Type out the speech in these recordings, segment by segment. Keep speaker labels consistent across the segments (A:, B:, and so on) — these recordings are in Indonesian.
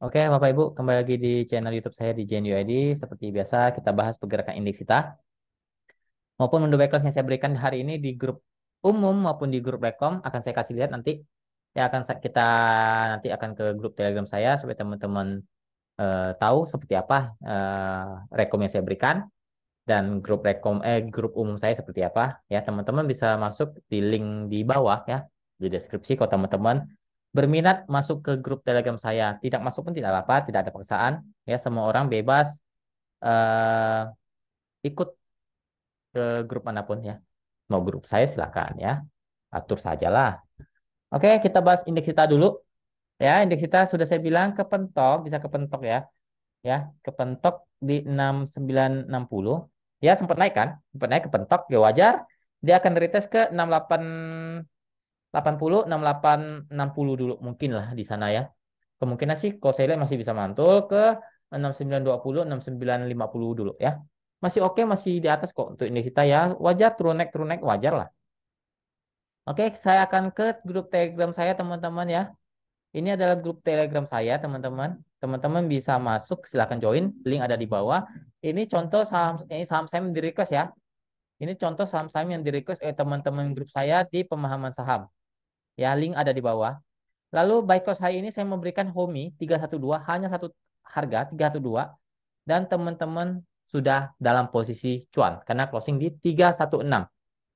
A: Oke, Bapak Ibu, kembali lagi di channel YouTube saya di JNUID. Seperti biasa, kita bahas pergerakan indeks kita maupun window backclose yang saya berikan hari ini di grup umum maupun di grup Rekom akan saya kasih lihat nanti. Ya kita nanti akan ke grup Telegram saya supaya teman-teman tahu seperti apa rekom yang saya berikan dan grup umum saya seperti apa. Ya, teman-teman bisa masuk di link di bawah ya di deskripsi kalau teman-teman berminat masuk ke grup Telegram saya. Tidak masuk pun tidak apa-apa, tidak ada paksaan. Ya, semua orang bebas eh, ikut ke grup manapun ya. Mau grup saya silakan ya. Atur sajalah. Oke, kita bahas indeks kita dulu. Ya, indeks kita sudah saya bilang kepentok, bisa kepentok ya. Ya, kepentok di 6960. Ya, sempat naik kan? Sempat naik kepentok, ya wajar. Dia akan retest ke 6880, 6860 dulu mungkin lah di sana ya. Kemungkinan sih kalau saya lihat masih bisa mantul ke 6920, 6950 dulu ya. Masih oke, masih di atas kok untuk indeks kita ya. Wajar turun naik wajar lah. Oke, saya akan ke grup Telegram saya teman-teman ya. Ini adalah grup Telegram saya teman-teman. Teman-teman bisa masuk, silahkan join. Link ada di bawah. Ini contoh saham, ini saham saya yang di request ya. Ini contoh saham-saham yang di request oleh teman-teman grup saya di pemahaman saham. Ya, link ada di bawah. Lalu buy close hari ini saya memberikan HOMI 312 hanya satu harga 312 dan teman-teman sudah dalam posisi cuan karena closing di 316.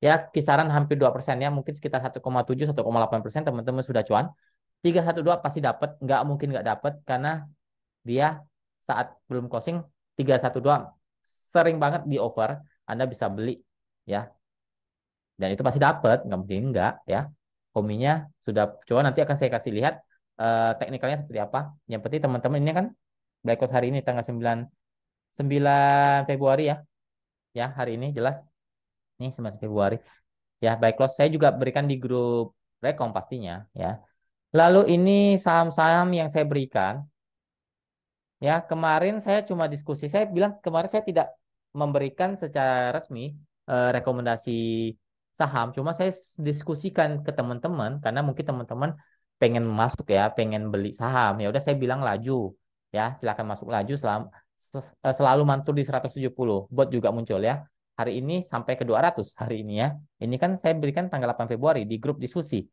A: Ya, kisaran hampir 2% ya, mungkin sekitar 1,7 1,8% teman-teman sudah cuan. 312 pasti dapat, nggak mungkin nggak dapat karena dia saat belum closing 312 sering banget di over, Anda bisa beli ya. Dan itu pasti dapat, nggak mungkin nggak ya. Hominya sudah coba nanti akan saya kasih lihat teknikalnya seperti apa. Yang penting teman-teman ini kan Black Ops hari ini tanggal 9 Februari ya. Ya, hari ini jelas. Nih 9 Februari. Ya, baik close saya juga berikan di grup Rekom pastinya ya. Lalu ini saham-saham yang saya berikan. Ya, kemarin saya cuma diskusi. Saya bilang kemarin saya tidak memberikan secara resmi rekomendasi saham. Cuma saya diskusikan ke teman-teman karena mungkin teman-teman pengen masuk ya, pengen beli saham. Ya udah saya bilang laju. Ya, silakan masuk laju selalu mantul di 170. Bot juga muncul ya. Hari ini sampai ke 200 hari ini ya. Ini kan saya berikan tanggal 8 Februari di grup diskusi.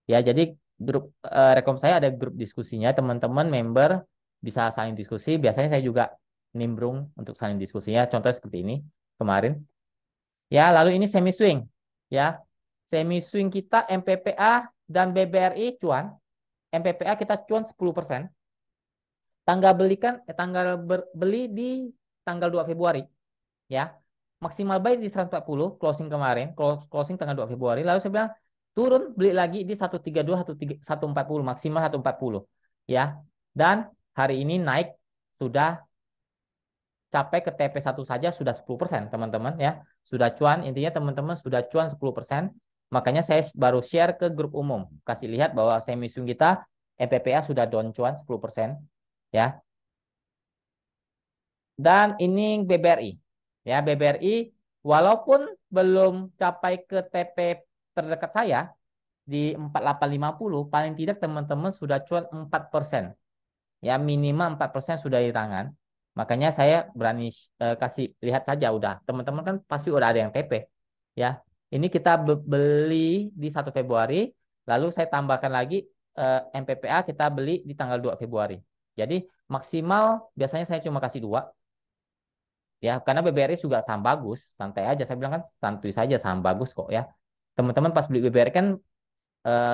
A: Ya, jadi grup rekom saya ada grup diskusinya, teman-teman member bisa saling diskusi. Biasanya saya juga nimbrung untuk saling diskusinya. Contohnya seperti ini kemarin. Ya, lalu ini semi swing. Ya, semi swing kita MPPA dan BBRI cuan. MPPA kita cuan 10%. Beli di tanggal 2 Februari. Ya, maksimal buy di 140 closing kemarin, closing tanggal 2 Februari. Lalu saya bilang turun beli lagi di 132 140 maksimal 140 ya. Dan hari ini naik sudah capai ke TP1 saja sudah 10% teman-teman ya. Sudah cuan, intinya teman-teman sudah cuan 10%. Makanya saya baru share ke grup umum. Kasih lihat bahwa semi swing kita MPPA sudah down cuan 10% ya. Dan ini BBRI. Ya, BBRI walaupun belum capai ke TP terdekat saya di 4850, paling tidak teman-teman sudah cuan 4%. Ya, minimal 4% sudah di tangan. Makanya saya berani kasih lihat saja udah. Teman-teman kan pasti udah ada yang TP. Ya. Ini kita beli di 1 Februari, lalu saya tambahkan lagi MPPA kita beli di tanggal 2 Februari. Jadi maksimal biasanya saya cuma kasih dua. Ya, karena BBRI juga saham bagus, santai aja. Saya bilang kan santuy saja saham bagus kok ya. Teman-teman pas beli BBRI kan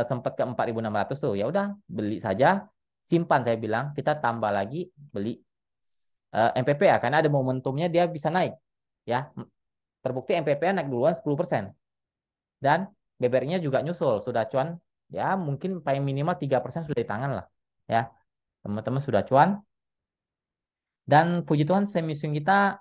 A: sempat ke 4.600 tuh. Ya udah, beli saja, simpan saya bilang. Kita tambah lagi beli MPPA karena ada momentumnya dia bisa naik. Ya, terbukti MPPA naik duluan 10% dan BBRI-nya juga nyusul, sudah cuan ya mungkin paling minimal 3% sudah di tangan lah. Ya, teman-teman sudah cuan dan puji Tuhan semi swing kita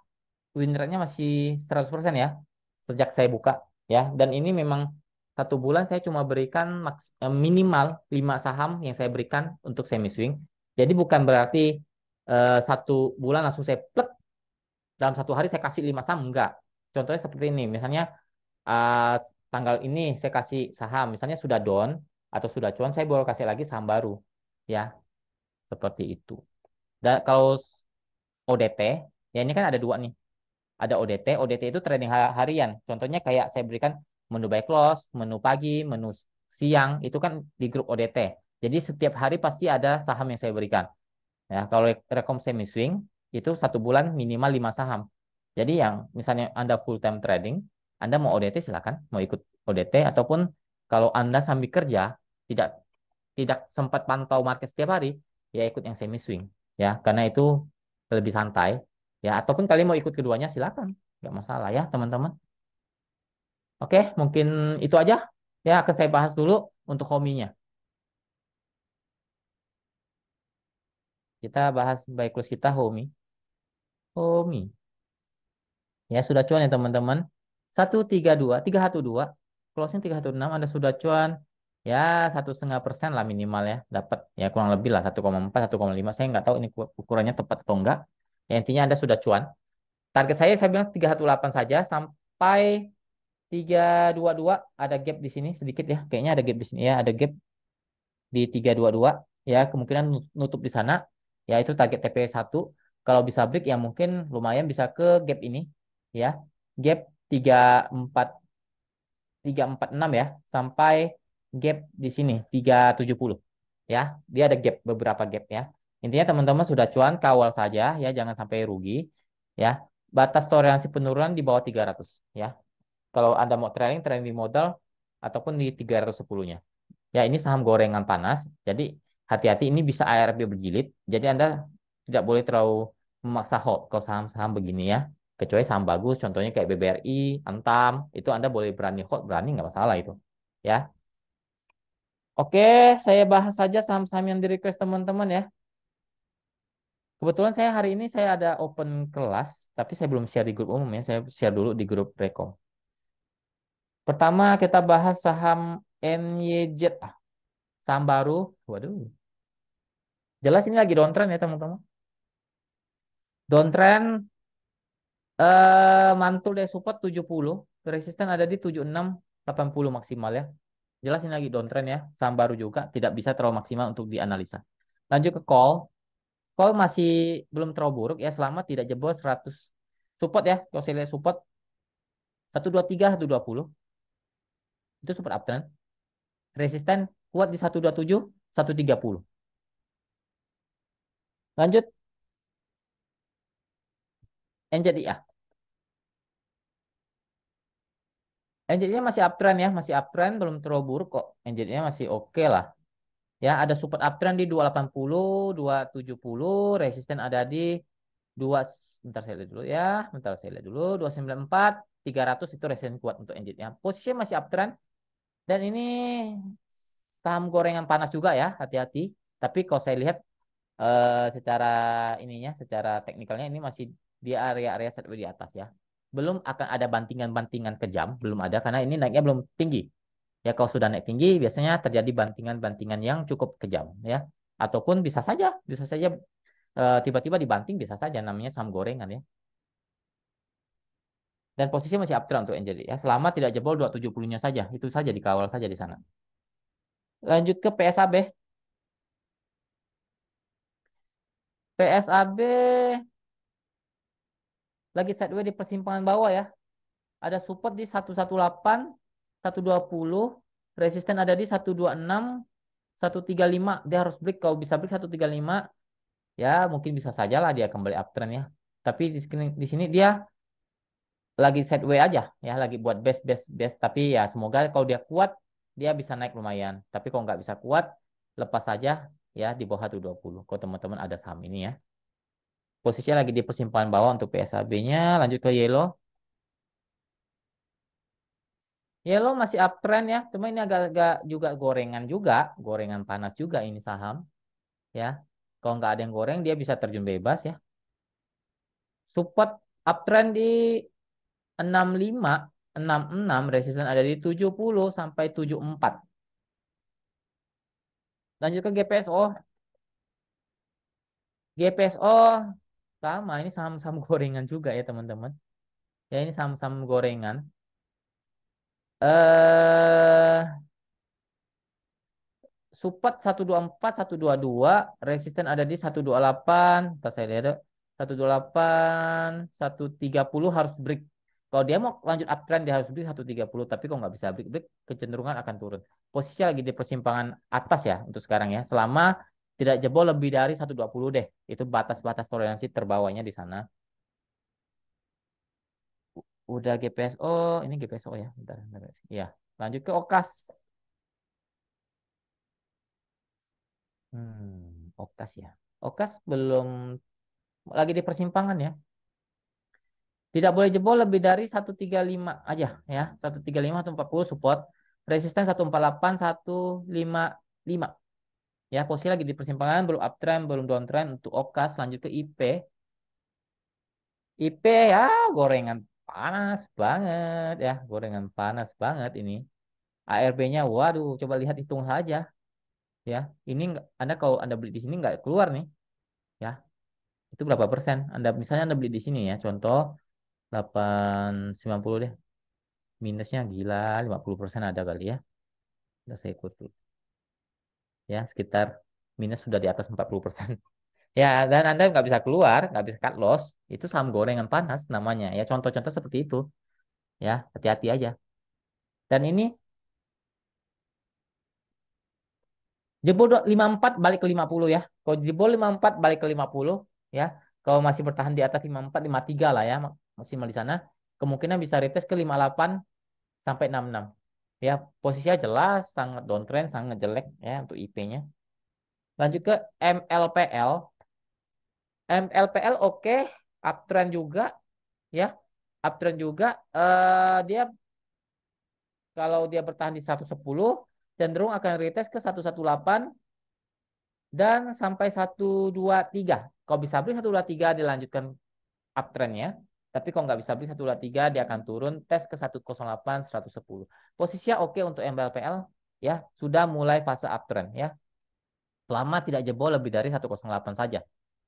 A: win rate-nya masih 100% ya sejak saya buka ya. Dan ini memang 1 bulan saya cuma berikan minimal 5 saham yang saya berikan untuk semi swing. Jadi bukan berarti 1 bulan langsung saya plek dalam 1 hari saya kasih 5 saham, enggak. Contohnya seperti ini, misalnya eh, tanggal ini saya kasih saham, misalnya sudah down atau sudah cuan, saya baru kasih lagi saham baru ya, seperti itu. Dan kalau ODT, ya ini kan ada dua nih. Ada ODT, ODT itu trading harian. Contohnya kayak saya berikan menu buy close, menu pagi, menu siang, itu kan di grup ODT. Jadi setiap hari pasti ada saham yang saya berikan. Ya, kalau rekom semi swing itu satu bulan minimal 5 saham. Jadi yang misalnya Anda full time trading, Anda mau ODT silakan, mau ikut ODT ataupun kalau Anda sambil kerja tidak tidak sempat pantau market setiap hari, ya ikut yang semi swing. Ya, karena itu lebih santai. Ya, ataupun kalian mau ikut keduanya silakan, nggak masalah ya teman-teman. Oke, mungkin itu aja. Ya, akan saya bahas dulu untuk hominya. Kita bahas baik close kita homi. Homi. Ya, sudah cuan ya teman-teman. 132, 312. Closing 316, Anda sudah cuan. Ya, 1,5% lah minimal ya. Dapat ya kurang lebih lah 1,4, 1,5. Saya nggak tahu ini ukurannya tepat atau enggak. Ya, intinya Anda sudah cuan. Target saya bilang 318 saja sampai 322. Ada gap di sini sedikit ya. Kayaknya ada gap di sini ya. Ada gap di 322. Ya, kemungkinan nutup di sana. Ya, itu target TP 1. Kalau bisa break ya mungkin lumayan bisa ke gap ini. Ya, gap 34 346 ya sampai gap di sini 370 ya. Dia ada gap beberapa gap ya. Intinya teman-teman sudah cuan kawal saja ya, jangan sampai rugi ya. Batas toleransi penurunan di bawah 300 ya. Kalau Anda mau trading, trading di modal ataupun di 310-nya. Ya, ini saham gorengan panas. Jadi hati-hati, ini bisa ARB berjilid. Jadi Anda tidak boleh terlalu memaksa hold kalau saham-saham begini ya. Kecuali saham bagus, contohnya kayak BBRI, Antam, itu Anda boleh berani hold, berani nggak masalah itu. Ya, oke, saya bahas saja saham-saham yang di request teman-teman ya. Kebetulan saya hari ini saya ada open kelas, tapi saya belum share di grup umum ya. Saya share dulu di grup Rekom. Pertama kita bahas saham NYZ, saham baru. Waduh, jelas ini lagi downtrend ya teman-teman. Downtrend mantul dari support 70, resisten ada di 76, 80 maksimal ya. Jelas ini lagi downtrend ya, saham baru juga, tidak bisa terlalu maksimal untuk dianalisa. Lanjut ke call. Call masih belum terlalu buruk ya selama tidak jebol 100 support ya. Kalau saya lihat support 123, 120 itu support uptrend. Resisten kuat di 127, 130. Lanjut NZIA. NZIA masih uptrend ya, masih uptrend, belum terlalu buruk kok. NZIA masih oke lah. Ya, ada support uptrend di 280, 270, resisten ada di 2, bentar saya lihat dulu ya. Bentar saya lihat dulu, 294, 300 itu resisten kuat untuk NJT-nya. Posisinya masih uptrend dan ini saham gorengan panas juga ya, hati-hati. Tapi kalau saya lihat secara ininya, secara teknikalnya ini masih di area-area sideways di atas ya. Belum akan ada bantingan-bantingan kejam, belum ada karena ini naiknya belum tinggi. Ya kalau sudah naik tinggi biasanya terjadi bantingan-bantingan yang cukup kejam ya. Ataupun bisa saja tiba-tiba dibanting bisa saja namanya saham gorengan ya. Dan posisi masih uptrend untuk NJD ya. Selama tidak jebol 270-nya saja, itu saja dikawal saja di sana. Lanjut ke PSAB. PSAB lagi sideways di persimpangan bawah ya. Ada support di 118, 120, resisten ada di 126, 135. Dia harus break, kalau bisa break 135 ya mungkin bisa saja lah dia kembali uptrend ya. Tapi di sini dia lagi sideways aja ya, lagi buat best best best. Tapi ya semoga kalau dia kuat dia bisa naik lumayan. Tapi kalau nggak bisa kuat lepas saja ya di bawah 120. Kalau teman-teman ada saham ini ya. Posisinya lagi di persimpangan bawah untuk PSAB-nya. Lanjut ke Yellow. Yellow masih uptrend ya. Cuma ini agak-agak juga gorengan juga, gorengan panas juga ini saham ya. Kalau nggak ada yang goreng dia bisa terjun bebas ya. Support uptrend di 65, 66, resisten ada di 70 sampai 74. Lanjut ke GPSO. GPSO sama, ini saham-saham gorengan juga ya teman-teman. Ya ini saham-saham gorengan. Eh support 124, 122, resisten ada di 128. Ntar saya lihat 128, 130 harus break. Kalau dia mau lanjut uptrend dia harus break 130, tapi kalau nggak bisa break, kecenderungan akan turun. Posisi lagi di persimpangan atas ya untuk sekarang ya. Selama tidak jebol lebih dari 120 deh. Itu batas-batas toleransi terbawahnya di sana. Udah GPSO, ini GPSO ya. Bentar, bentar. Ya, lanjut ke OKAS. OKAS ya. OKAS belum lagi di persimpangan ya. Tidak boleh jebol lebih dari 135 aja ya. 135 atau 40 support. Resisten 148, 155. Ya, posisi lagi di persimpangan, belum uptrend, belum downtrend untuk OKAS. Lanjut ke IP. IP ya gorengan panas banget ya. Gorengan panas banget ini. ARB-nya waduh, coba lihat hitung saja ya. Ini Anda kalau Anda beli di sini nggak keluar nih ya. Itu berapa persen? Anda misalnya Anda beli di sini ya. Contoh 890 deh. Minusnya gila 50% ada kali ya. Udah saya ikut tuh. Ya, sekitar minus sudah di atas 40%. Ya, dan Anda nggak bisa keluar, nggak bisa cut loss. Itu saham gorengan panas namanya. Ya, contoh-contoh seperti itu. Ya, hati-hati aja. Dan ini jebol 54 balik ke 50 ya. Kalau jebol 54 balik ke 50 ya. Kalau masih bertahan di atas 54, 53 lah ya. Maksimal di sana. Kemungkinan bisa retest ke 58 sampai 66. Ya, posisinya jelas sangat downtrend, sangat jelek ya untuk IP-nya. Lanjut ke MLPL. MLPL oke, uptrend juga ya. Uptrend juga dia kalau dia bertahan di 110 cenderung akan retest ke 118 dan sampai 123. Kalau bisa beli 123 dilanjutkan uptrendnya. Tapi kalau nggak bisa beli 123 dia akan turun tes ke 108, 110. Posisinya oke untuk MLPL ya, sudah mulai fase uptrend ya. Selama tidak jebol lebih dari 108 saja.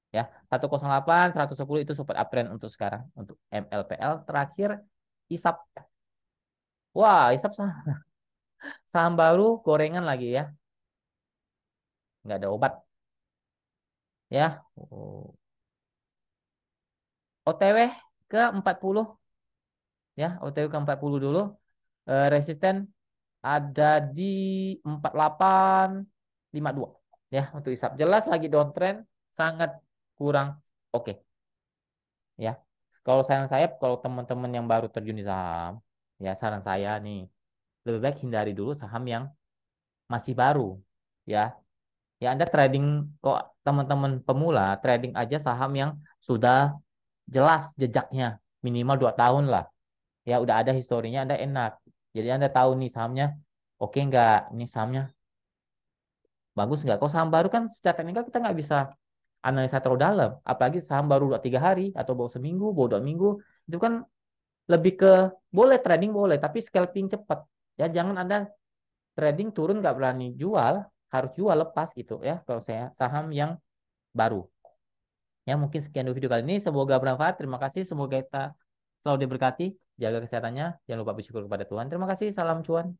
A: Ya, 108, 110 itu support uptrend untuk sekarang untuk MLPL. Terakhir ISAP. Wah, ISAP saham baru gorengan lagi ya. Nggak ada obat ya. Oh. OTW ke 40 ya, OTW ke 40 dulu. Resisten ada di 4852 ya untuk ISAP. Jelas lagi downtrend, sangat kurang oke ya. Kalau saran saya kalau teman-teman yang baru terjun di saham, ya saran saya nih lebih baik hindari dulu saham yang masih baru ya. Ya Anda trading kok teman-teman pemula trading aja saham yang sudah jelas jejaknya minimal 2 tahun lah. Ya udah ada historinya Anda enak. Jadi Anda tahu nih sahamnya oke nggak, ini sahamnya bagus nggak. Kalau saham baru kan secara teknikal kita nggak bisa analisa terlalu dalam. Apalagi saham baru 2-3 hari atau baru seminggu, baru 2 minggu. Itu kan lebih ke boleh trading boleh, tapi scalping cepat. Ya jangan Anda trading turun nggak berani jual, harus jual lepas gitu ya. Kalau saya saham yang baru. Ya mungkin sekian dulu video kali ini. Semoga bermanfaat. Terima kasih. Semoga kita selalu diberkati. Jaga kesehatannya. Jangan lupa bersyukur kepada Tuhan. Terima kasih. Salam cuan.